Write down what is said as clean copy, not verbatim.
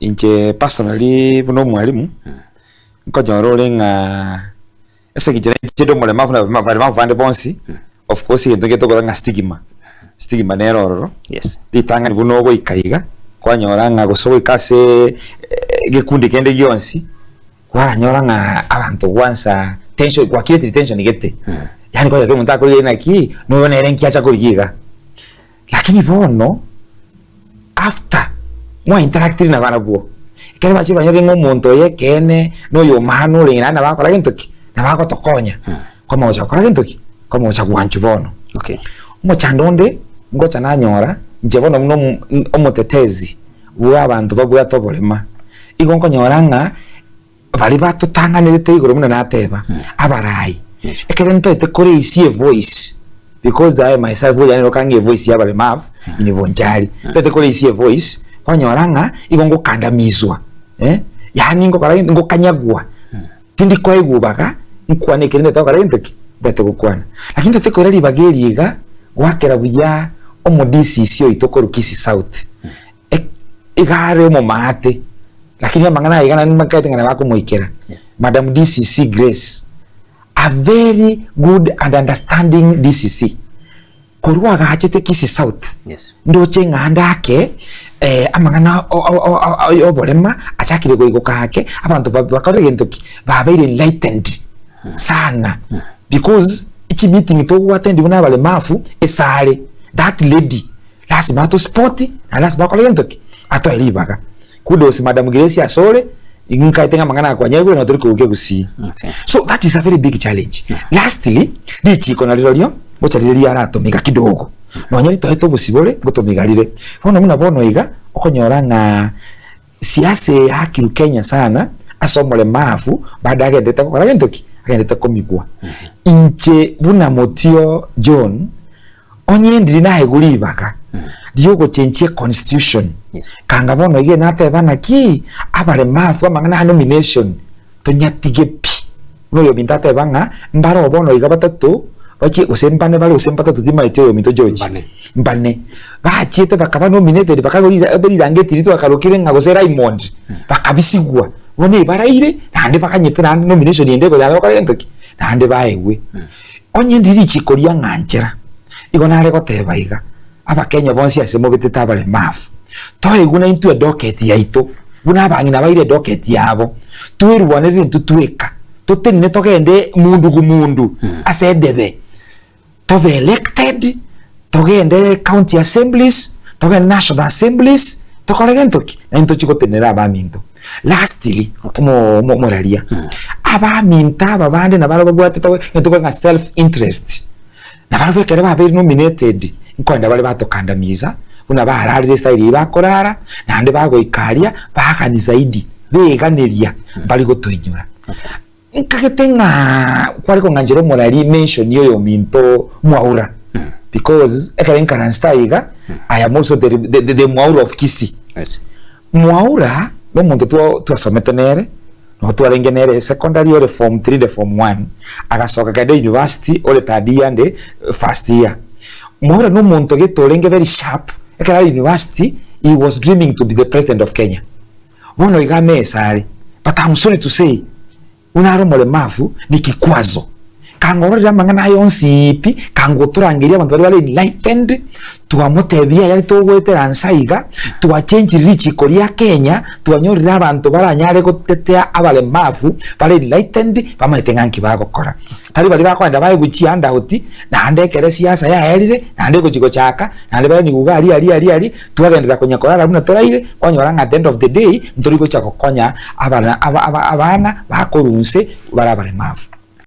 inche personally buno mwalimu nkonyoro nga ese kijana chedo mole mafu vande bonsi of course yendenge to nga stigma neroro yes litanga ni buno go ikaiga kwanyora nga gosobo ikase gekundi kende yonsi waranyora nga abantu wansa tension kwa kile tension gete yani kwa yake mutaka kuri na ki no yone erenki acha kurigiga lakini bono after mwa interactive na bana buo kale bachi banyore ngomuntu ye kene no yo manu ringa na bakora kintuki na bako tokonya kwa moja kwa kintuki kwa moja kuanchu bono okay mo chandonde ngocha nanyora nje bono muno omutetezi bwa abantu babwa tobolema igonko nyoranga bali batutanganirite iguru muno nateba abarai ekere ntoite kore isie voice because I myself would not can give voice yabale mav in bonjari tete kore isie voice konyoranga igongo kandamizwa yani ngo kanyagwa tindi ko igubaka nkwane kende to kare ntiki bete gukwana lakini tete kore libageriga wakera buya omodisisio itokoro Kisii South igare mo mate lakini mangana igana ni makaite ngana bako moikera Madam DCC Grace a very good and understanding DCC korwa ga hachete Kisii South yes ndo chenga handake amangana obolema achakire go igokake abantu bakore gentoki babaire enlightened sana because each meeting to attend buna bale mafu esale that lady last bato sport and last bakole gentoki ato elibaga kudos Madam Grace asole inka itenga mangana kwa nyego na turiko uke gusi okay so that is a very big challenge lastly dichi kona lilio mochalilia aratomika kidogo no nyali to gusibole gutomigarire hono muna bono iga okonyora nga siase hakiru Kenya sana asomole mafu baada ya ndeta kwa gentoki agendeta komigwa inche buna Motio John onye ndiri na heguli baka diogo chenche constitution kanga bono ige nateba naki abale mafu amangana nomination tonyatige pi no yo bintate banga mbaro bono iga batatu bachi usempane bale usempata tutima ityo yo mito George mbane bachite bakaba nominated bakagori abeli rangeti rito bakarokire ngagose Raymond bakabisigwa bone baraire nande bakanyete nande nomination yendego yalo karentoki nande baewe onye ndiri chikoria nganchera igona rego teba iga aba Kenya bonsi asemo beteta bale mafu to iguna into a docket yaito buna bangina baire docket yabo tuirwane rintu tueka totenne togende mundu gumundu asedebe to be elected togende county assemblies togende national assemblies tokolegentoki into chiko tenera abaminto lastly moralia abaminta babande na baro babwate to nga self interest na baro bekere babiri nominated nkwenda bale batokandamiza una bahararire style bakorara nande bagoikaria bakani zaidi beganiria bali gotoinyura nkagetenga kwali ko nganjero morali mention yo minto mwaura because ekaren karanstaiga I am also the mwaura of Kisii yes mwaura no muntu tu asometenere no tu arengenere secondary or form 3 the form 1 agasoka kade university or third year and first year mwaura no muntu getolenge very sharp ekara university he was dreaming to be the president of Kenya wono igame sare but I'm sorry to say unaro mole mafu ni kikwazo kangorora mangana yonsi ipi kangoturangiria abantu bali enlightened tuamotebia yali togwetera ansaiga tuwa change rich koria Kenya tuanyorira abantu baranyare gotetea abale mafu bali enlightened bamaitenganki bagokora tali bali bakwenda baye guchianda uti na ndekere siasa ya elire na ndeko chiko chaka na ndebe ni guga ali tuagendera konyakorara buna toraire onyoranga at the end of the day ntoriko chako konya abana bakorunse barabale mafu